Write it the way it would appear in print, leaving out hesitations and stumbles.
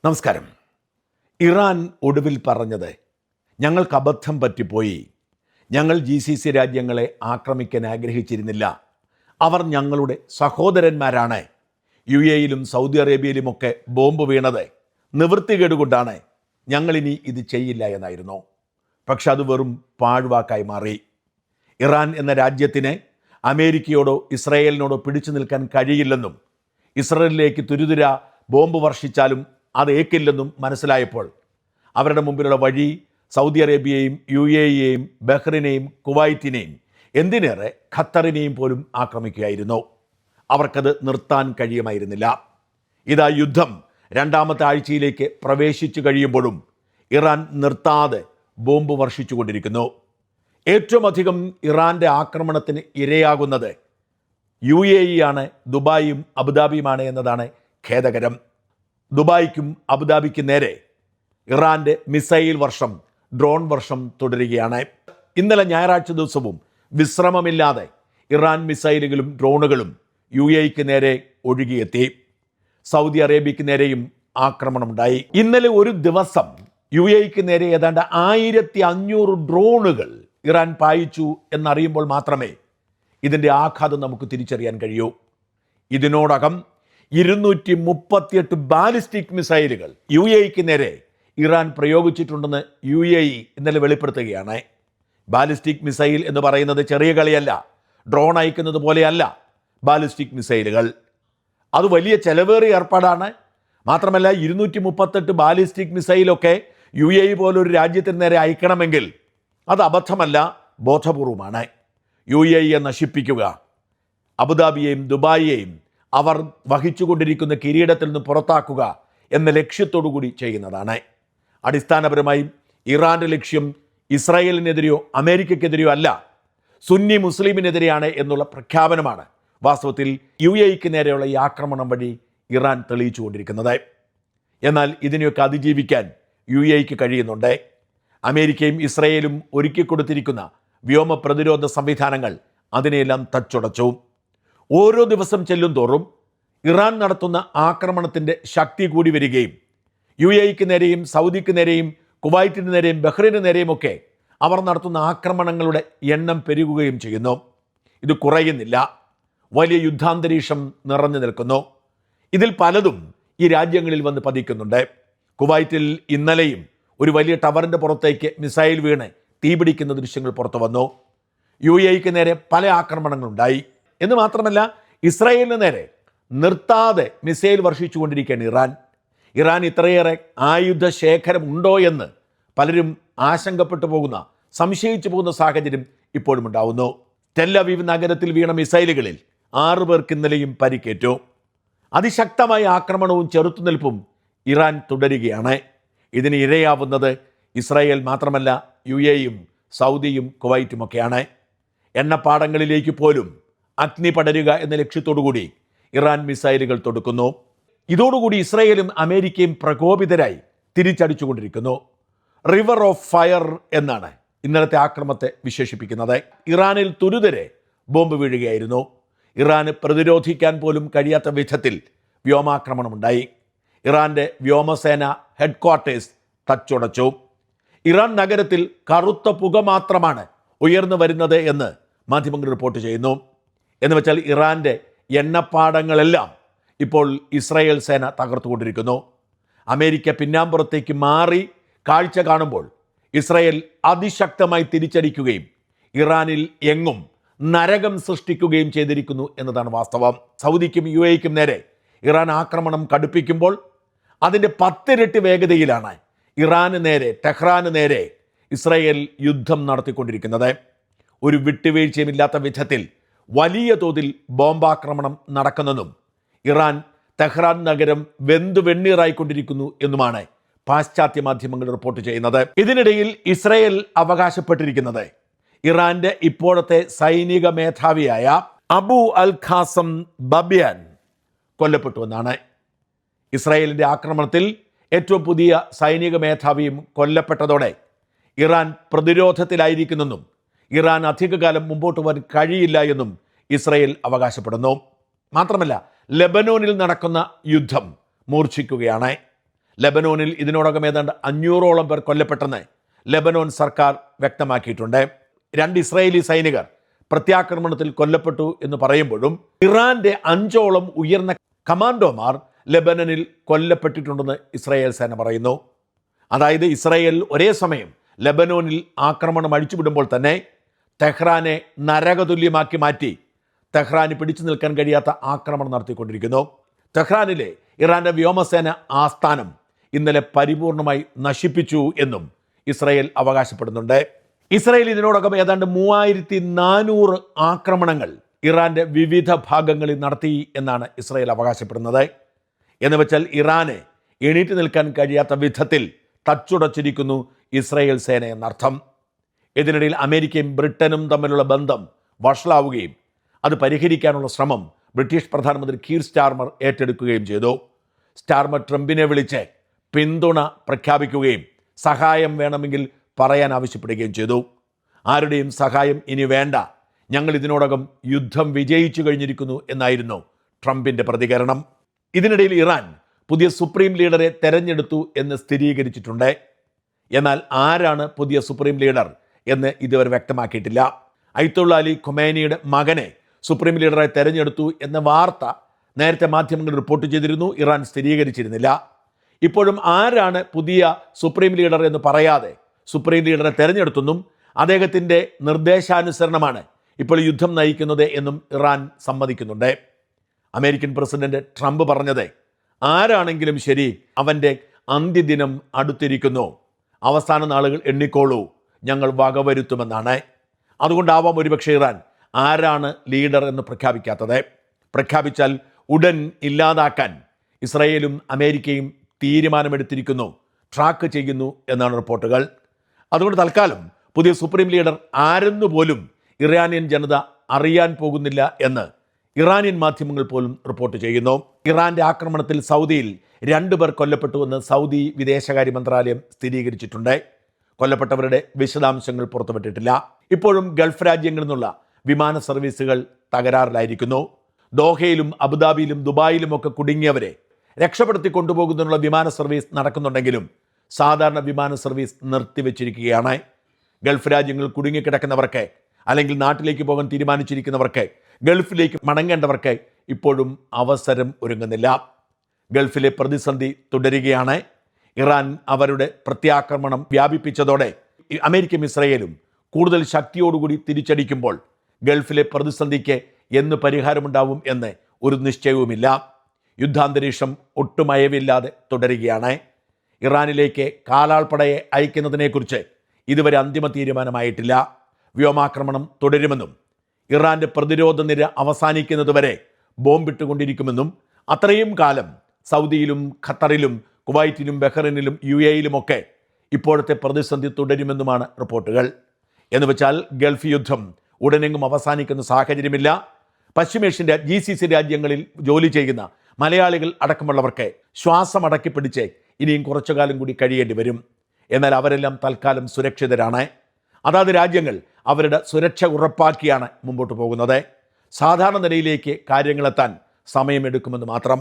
നമസ്കാരം. ഇറാൻ ഒടുവിൽ പറഞ്ഞത്, ഞങ്ങൾക്ക് അബദ്ധം പറ്റിപ്പോയി, ഞങ്ങൾ GCC രാജ്യങ്ങളെ ആക്രമിക്കാൻ ആഗ്രഹിച്ചിരുന്നില്ല, അവർ ഞങ്ങളുടെ സഹോദരന്മാരാണ്, UAE-യിലും സൗദി അറേബ്യയിലുമൊക്കെ ബോംബ് വീണത് നിവൃത്തികേടുകൊണ്ടാണ്, ഞങ്ങളിനി ഇത് ചെയ്യില്ല എന്നായിരുന്നു. പക്ഷെ അത് വെറും പാഴ്വാക്കായി മാറി. ഇറാൻ എന്ന രാജ്യത്തിന് അമേരിക്കയോടോ ഇസ്രായേലിനോടോ പിടിച്ചു നിൽക്കാൻ കഴിയില്ലെന്നും ഇസ്രായേലിലേക്ക് തുരുതുര ബോംബ് വർഷിച്ചാലും അത് ഏക്കില്ലെന്നും മനസ്സിലായപ്പോൾ അവരുടെ മുമ്പിലുള്ള വഴി സൗദി അറേബ്യയെയും UAE-യെയും ബഹ്റിനെയും കുവൈറ്റിനെയും എന്തിനേറെ ഖത്തറിനെയും പോലും ആക്രമിക്കുകയായിരുന്നു. അവർക്കത് നിർത്താൻ കഴിയുമായിരുന്നില്ല. ഇതാ യുദ്ധം രണ്ടാമത്തെ ആഴ്ചയിലേക്ക് പ്രവേശിച്ചു കഴിയുമ്പോഴും ഇറാൻ നിർത്താതെ ബോംബ് വർഷിച്ചുകൊണ്ടിരിക്കുന്നു. ഏറ്റവും അധികം ഇറാൻ്റെ ആക്രമണത്തിന് ഇരയാകുന്നത് UAE ആണ്, ദുബായും അബുദാബിയുമാണ് എന്നതാണ് ഖേദകരം. ദുബായ്ക്കും അബുദാബിക്കും നേരെ ഇറാൻ്റെ മിസൈൽ വർഷം, ഡ്രോൺ വർഷം തുടരുകയാണ്. ഇന്നലെ ഞായറാഴ്ച ദിവസവും വിശ്രമമില്ലാതെ ഇറാൻ മിസൈലുകളും ഡ്രോണുകളും UAE-ക്ക് നേരെ ഒഴുകിയെത്തി. സൗദി അറേബ്യയ്ക്ക് നേരെയും ആക്രമണമുണ്ടായി. ഇന്നലെ ഒരു ദിവസം UAE-ക്ക് നേരെ ഏതാണ്ട് 1500 ഡ്രോണുകൾ ഇറാൻ പായിച്ചു എന്നറിയുമ്പോൾ മാത്രമേ ഇതിൻ്റെ ആഘാതം നമുക്ക് തിരിച്ചറിയാൻ കഴിയൂ. ഇതിനോടകം 238 ബാലിസ്റ്റിക് മിസൈലുകൾ UAE-ക്ക് നേരെ ഇറാൻ പ്രയോഗിച്ചിട്ടുണ്ടെന്ന് UAE ഇന്നലെ വെളിപ്പെടുത്തുകയാണ്. ബാലിസ്റ്റിക് മിസൈൽ എന്ന് പറയുന്നത് ചെറിയ കളിയല്ല, ഡ്രോൺ അയക്കുന്നത് പോലെയല്ല. ബാലിസ്റ്റിക് മിസൈലുകൾ അത് വലിയ ചെലവേറിയ ഏർപ്പാടാണ്. മാത്രമല്ല 238 ബാലിസ്റ്റിക് മിസൈലൊക്കെ UAE പോലൊരു രാജ്യത്തിന് നേരെ അയക്കണമെങ്കിൽ അത് അബദ്ധമല്ല, ബോധപൂർവമാണ്. UAE-യെ നശിപ്പിക്കുക, അബുദാബിയെയും ദുബായിയെയും അവർ വഹിച്ചുകൊണ്ടിരിക്കുന്ന കിരീടത്തിൽ നിന്ന് പുറത്താക്കുക എന്ന ലക്ഷ്യത്തോടു കൂടി ചെയ്യുന്നതാണ്. അടിസ്ഥാനപരമായി ഇറാൻ്റെ ലക്ഷ്യം ഇസ്രായേലിനെതിരെയോ അമേരിക്കയ്ക്കെതിരെയോ അല്ല, സുന്നി മുസ്ലിമിനെതിരെയാണ് എന്നുള്ള പ്രഖ്യാപനമാണ് വാസ്തവത്തിൽ UAE-ക്ക് നേരെയുള്ള ഈ ആക്രമണം വഴി ഇറാൻ തെളിയിച്ചു കൊണ്ടിരിക്കുന്നത്. എന്നാൽ ഇതിനെയൊക്കെ അതിജീവിക്കാൻ UAE-ക്ക് കഴിയുന്നുണ്ട്. അമേരിക്കയും ഇസ്രായേലും ഒരുക്കി കൊടുത്തിരിക്കുന്ന വ്യോമ പ്രതിരോധ സംവിധാനങ്ങൾ അതിനെയെല്ലാം തച്ചുടച്ചു. ഓരോ ദിവസം ചെല്ലും തോറും ഇറാൻ നടത്തുന്ന ആക്രമണത്തിൻ്റെ ശക്തി കൂടി വരികയും UAE-ക്ക് നേരെയും സൗദിക്ക് നേരെയും കുവൈറ്റിന് നേരെയും ബഹ്റിന് നേരെയും ഒക്കെ അവർ നടത്തുന്ന ആക്രമണങ്ങളുടെ എണ്ണം പെരുകുകയും ചെയ്യുന്നു. ഇത് കുറയുന്നില്ല. വലിയ യുദ്ധാന്തരീക്ഷം നിറഞ്ഞു നിൽക്കുന്നു. ഇതിൽ പലതും ഈ രാജ്യങ്ങളിൽ വന്ന് പതിക്കുന്നുണ്ട്. കുവൈറ്റിൽ ഇന്നലെയും ഒരു വലിയ ടവറിൻ്റെ പുറത്തേക്ക് മിസൈൽ വീണ് തീപിടിക്കുന്ന ദൃശ്യങ്ങൾ പുറത്തു വന്നു. UAE-ക്ക് നേരെ പല ആക്രമണങ്ങളുണ്ടായി. എന്ന് മാത്രമല്ല, ഇസ്രായേലിന് നേരെ നിർത്താതെ മിസൈൽ വർഷിച്ചുകൊണ്ടിരിക്കുകയാണ് ഇറാൻ ഇത്രയേറെ ആയുധ ശേഖരം ഉണ്ടോ എന്ന് പലരും ആശങ്കപ്പെട്ടു പോകുന്ന, സംശയിച്ചു പോകുന്ന സാഹചര്യം ഇപ്പോഴും ഉണ്ടാവുന്നു. ടെൽ-അവീവ് നഗരത്തിൽ വീണ മിസൈലുകളിൽ 6 പേർക്ക് ഇന്നലെയും പരിക്കേറ്റു. അതിശക്തമായ ആക്രമണവും ചെറുത്തുനിൽപ്പും ഇറാൻ തുടരുകയാണ്. ഇതിന് ഇരയാവുന്നത് ഇസ്രായേൽ മാത്രമല്ല, UAE-യും സൗദിയും കുവൈറ്റുമൊക്കെയാണ്. എണ്ണപ്പാടങ്ങളിലേക്ക് പോലും അഗ്നി പടരുക എന്ന ലക്ഷ്യത്തോടു കൂടി ഇറാൻ മിസൈലുകൾ തൊടുക്കുന്നു. ഇതോടുകൂടി ഇസ്രായേലും അമേരിക്കയും പ്രകോപിതരായി തിരിച്ചടിച്ചുകൊണ്ടിരിക്കുന്നു. റിവർ ഓഫ് ഫയർ എന്നാണ് ഇന്നലത്തെ ആക്രമണത്തെ വിശേഷിപ്പിക്കുന്നത്. ഇറാനിൽ തുരുതരെ ബോംബ് വീഴുകയായിരുന്നു. ഇറാന് പ്രതിരോധിക്കാൻ പോലും കഴിയാത്ത വിധത്തിൽ വ്യോമാക്രമണമുണ്ടായി. ഇറാൻ്റെ വ്യോമസേന ഹെഡ്ക്വാർട്ടേഴ്സ് തച്ചുടച്ചു. ഇറാൻ നഗരത്തിൽ കറുത്ത പുക മാത്രമാണ് ഉയർന്നു വരുന്നത് എന്ന് മാധ്യമങ്ങൾ റിപ്പോർട്ട് ചെയ്യുന്നു. എന്ന് വെച്ചാൽ ഇറാൻ്റെ എണ്ണപ്പാടങ്ങളെല്ലാം ഇപ്പോൾ ഇസ്രായേൽ സേന തകർത്തുകൊണ്ടിരിക്കുന്നു. അമേരിക്ക പിന്നാമ്പുറത്തേക്ക് മാറി കാഴ്ച കാണുമ്പോൾ ഇസ്രായേൽ അതിശക്തമായി തിരിച്ചടിക്കുകയും ഇറാനിൽ എങ്ങും നരകം സൃഷ്ടിക്കുകയും ചെയ്തിരിക്കുന്നു എന്നതാണ് വാസ്തവം. സൗദിക്കും UAE-ക്കും നേരെ ഇറാൻ ആക്രമണം കടുപ്പിക്കുമ്പോൾ അതിൻ്റെ 10 ഇരട്ടി വേഗതയിലാണ് ഇറാന് നേരെ, ടെഹ്റാന് നേരെ ഇസ്രായേൽ യുദ്ധം നടത്തിക്കൊണ്ടിരിക്കുന്നത്. ഒരു വിട്ടുവീഴ്ചയുമില്ലാത്ത വിധത്തിൽ വലിയ തോതിൽ ബോംബാക്രമണം നടക്കുന്നെന്നും ഇറാൻ ടെഹ്റാൻ നഗരം വെണ്ണീറായിക്കൊണ്ടിരിക്കുന്നു എന്നുമാണ് പാശ്ചാത്യ മാധ്യമങ്ങൾ റിപ്പോർട്ട് ചെയ്യുന്നത്. ഇതിനിടയിൽ ഇസ്രായേൽ അവകാശപ്പെട്ടിരിക്കുന്നത് ഇറാന്റെ ഇപ്പോഴത്തെ സൈനിക മേധാവിയായ അബു അൽ ഖാസം ബബ്യാൻ കൊല്ലപ്പെട്ടുവെന്നാണ്. ഇസ്രായേലിൻ്റെ ആക്രമണത്തിൽ ഏറ്റവും പുതിയ സൈനിക മേധാവിയും കൊല്ലപ്പെട്ടതോടെ ഇറാൻ പ്രതിരോധത്തിലായിരിക്കുന്നെന്നും ഇറാൻ അധികകാലം മുമ്പോട്ട് പോകാൻ കഴിയില്ല എന്നും ഇസ്രായേൽ അവകാശപ്പെടുന്നു. മാത്രമല്ല, ലെബനോനിൽ നടക്കുന്ന യുദ്ധം മൂർച്ഛിക്കുകയാണ്. ലെബനോനിൽ ഇതിനോടകം ഏതാണ്ട് 500ഓളം പേർ കൊല്ലപ്പെട്ടെന്ന് ലെബനോൻ സർക്കാർ വ്യക്തമാക്കിയിട്ടുണ്ട്. 2 ഇസ്രായേലി സൈനികർ പ്രത്യാക്രമണത്തിൽ കൊല്ലപ്പെട്ടു എന്ന് പറയുമ്പോഴും ഇറാന്റെ 5ഓളം ഉയർന്ന കമാൻഡോമാർ ലെബനനിൽ കൊല്ലപ്പെട്ടിട്ടുണ്ടെന്ന് ഇസ്രായേൽ സേന പറയുന്നു. അതായത് ഇസ്രായേൽ ഒരേ സമയം ലെബനോനിൽ ആക്രമണം അഴിച്ചുവിടുമ്പോൾ തന്നെ തെഹ്റാനെ നരകതുല്യമാക്കി മാറ്റി തെഹ്റാന് പിടിച്ചു നിൽക്കാൻ കഴിയാത്ത ആക്രമണം നടത്തിക്കൊണ്ടിരിക്കുന്നു. തെഹ്റാനിലെ ഇറാന്റെ വ്യോമസേന ആസ്ഥാനം ഇന്നലെ പരിപൂർണമായി നശിപ്പിച്ചു എന്നും ഇസ്രായേൽ അവകാശപ്പെടുന്നുണ്ട്. ഇസ്രായേൽ ഇതിനോടകം ഏതാണ്ട് 3400 ആക്രമണങ്ങൾ ഇറാന്റെ വിവിധ ഭാഗങ്ങളിൽ നടത്തി എന്നാണ് ഇസ്രായേൽ അവകാശപ്പെടുന്നത്. എന്ന് വെച്ചാൽ ഇറാനെ എണീറ്റ് നിൽക്കാൻ കഴിയാത്ത വിധത്തിൽ തച്ചുടച്ചിരിക്കുന്നു ഇസ്രായേൽ സേന എന്നർത്ഥം. ഇതിനിടയിൽ അമേരിക്കയും ബ്രിട്ടനും തമ്മിലുള്ള ബന്ധം വഷളാവുകയും അത് പരിഹരിക്കാനുള്ള ശ്രമം ബ്രിട്ടീഷ് പ്രധാനമന്ത്രി കീർ സ്റ്റാർമർ ഏറ്റെടുക്കുകയും ചെയ്തു. സ്റ്റാർമർ ട്രംപിനെ വിളിച്ച് പിന്തുണ പ്രഖ്യാപിക്കുകയും സഹായം വേണമെങ്കിൽ പറയാൻ ആവശ്യപ്പെടുകയും ചെയ്തു. ആരുടെയും സഹായം ഇനി വേണ്ട, ഞങ്ങൾ ഇതിനോടകം യുദ്ധം വിജയിച്ചു കഴിഞ്ഞിരിക്കുന്നു എന്നായിരുന്നു ട്രംപിൻ്റെ പ്രതികരണം. ഇതിനിടയിൽ ഇറാൻ പുതിയ സുപ്രീം ലീഡറെ തെരഞ്ഞെടുത്തു എന്ന് സ്ഥിരീകരിച്ചിട്ടുണ്ട്. എന്നാൽ ആരാണ് പുതിയ സുപ്രീം ലീഡർ എന്ന് ഇതുവരെ വ്യക്തമാക്കിയിട്ടില്ല. അയത്തുള്ള അലി ഖൊമേനിയുടെ മകനെ സുപ്രീം ലീഡറായി തെരഞ്ഞെടുത്തു എന്ന വാർത്ത നേരത്തെ മാധ്യമങ്ങൾ റിപ്പോർട്ട് ചെയ്തിരുന്നു. ഇറാൻ സ്ഥിരീകരിച്ചിരുന്നില്ല. ഇപ്പോഴും ആരാണ് പുതിയ സുപ്രീം ലീഡർ എന്ന് പറയാതെ സുപ്രീം ലീഡറെ തെരഞ്ഞെടുത്തെന്നും അദ്ദേഹത്തിൻ്റെ നിർദ്ദേശാനുസരണമാണ് ഇപ്പോൾ യുദ്ധം നയിക്കുന്നത് എന്നും ഇറാൻ സമ്മതിക്കുന്നുണ്ട്. അമേരിക്കൻ പ്രസിഡന്റ് ട്രംപ് പറഞ്ഞത്, ആരാണെങ്കിലും ശരി, അവൻ്റെ അന്ത്യദിനം അടുത്തിരിക്കുന്നു, അവസാന നാളുകൾ എണ്ണിക്കോളൂ, ഞങ്ങൾ വകവരുത്തുമെന്നാണ്. അതുകൊണ്ടാവാം ഒരുപക്ഷെ ഇറാൻ ആരാണ് ലീഡർ എന്ന് പ്രഖ്യാപിക്കാത്തത്. പ്രഖ്യാപിച്ചാൽ ഉടൻ ഇല്ലാതാക്കാൻ ഇസ്രായേലും അമേരിക്കയും തീരുമാനമെടുത്തിരിക്കുന്നു, ട്രാക്ക് ചെയ്യുന്നു എന്നാണ് റിപ്പോർട്ടുകൾ. അതുകൊണ്ട് തൽക്കാലം പുതിയ സുപ്രീം ലീഡർ ആരെന്നു പോലും ഇറാനിയൻ ജനത അറിയാൻ പോകുന്നില്ല എന്ന് ഇറാനിയൻ മാധ്യമങ്ങൾ പോലും റിപ്പോർട്ട് ചെയ്യുന്നു. ഇറാന്റെ ആക്രമണത്തിൽ സൗദിയിൽ 2 പേർ കൊല്ലപ്പെട്ടുവെന്ന് സൗദി വിദേശകാര്യ മന്ത്രാലയം സ്ഥിരീകരിച്ചിട്ടുണ്ട്. കൊല്ലപ്പെട്ടവരുടെ വിശദാംശങ്ങൾ പുറത്തുവിട്ടിട്ടില്ല. ഇപ്പോഴും ഗൾഫ് രാജ്യങ്ങളിൽ നിന്നുള്ള വിമാന സർവീസുകൾ തകരാറിലായിരിക്കുന്നു. ദോഹയിലും അബുദാബിയിലും ദുബായിലുമൊക്കെ കുടുങ്ങിയവരെ രക്ഷപ്പെടുത്തി കൊണ്ടുപോകുന്നതിനുള്ള വിമാന സർവീസ് നടക്കുന്നുണ്ടെങ്കിലും സാധാരണ വിമാന സർവീസ് നിർത്തിവെച്ചിരിക്കുകയാണ്. ഗൾഫ് രാജ്യങ്ങളിൽ കുടുങ്ങിക്കിടക്കുന്നവർക്ക്, അല്ലെങ്കിൽ നാട്ടിലേക്ക് പോകാൻ തീരുമാനിച്ചിരിക്കുന്നവർക്ക്, ഗൾഫിലേക്ക് മടങ്ങേണ്ടവർക്ക് ഇപ്പോഴും അവസരം ഒരുങ്ങുന്നില്ല. ഗൾഫിലെ പ്രതിസന്ധി തുടരുകയാണ്. ഇറാൻ അവരുടെ പ്രത്യാക്രമണം വ്യാപിപ്പിച്ചതോടെ അമേരിക്കയും ഇസ്രായേലും കൂടുതൽ ശക്തിയോടുകൂടി തിരിച്ചടിക്കുമ്പോൾ ഗൾഫിലെ പ്രതിസന്ധിക്ക് എന്ന് പരിഹാരമുണ്ടാവും എന്ന് ഒരു നിശ്ചയവുമില്ല. യുദ്ധാന്തരീക്ഷം ഒട്ടും അയവില്ലാതെ തുടരുകയാണ്. ഇറാനിലേക്ക് കാലാൾപ്പടയെ അയക്കുന്നതിനെക്കുറിച്ച് ഇതുവരെ അന്തിമ തീരുമാനമായിട്ടില്ല. വ്യോമാക്രമണം തുടരുമെന്നും ഇറാന്റെ പ്രതിരോധ നിര അവസാനിക്കുന്നതുവരെ ബോംബിട്ടുകൊണ്ടിരിക്കുമെന്നും അത്രയും കാലം സൗദിയിലും ഖത്തറിലും കുവൈറ്റിലും ബഹ്റൈനിലും UAE-യിലുമൊക്കെ ഇപ്പോഴത്തെ പ്രതിസന്ധി തുടരുമെന്നുമാണ് റിപ്പോർട്ടുകൾ. എന്ന് വെച്ചാൽ ഗൾഫ് യുദ്ധം ഉടനെങ്ങും അവസാനിക്കുന്ന സാഹചര്യമില്ല. പശ്ചിമേഷ്യൻ GCC രാജ്യങ്ങളിൽ ജോലി ചെയ്യുന്ന മലയാളികൾ അടക്കമുള്ളവർക്ക് ശ്വാസം അടക്കി പിടിച്ച് ഇനിയും കുറച്ചു കാലം കൂടി കഴിയേണ്ടി വരും. എന്നാൽ അവരെല്ലാം തൽക്കാലം സുരക്ഷിതരാണ്. അതാത് രാജ്യങ്ങൾ അവരുടെ സുരക്ഷ ഉറപ്പാക്കിയാണ് മുമ്പോട്ട് പോകുന്നത്. സാധാരണ നിലയിലേക്ക് കാര്യങ്ങളെത്താൻ സമയമെടുക്കുമെന്ന് മാത്രം.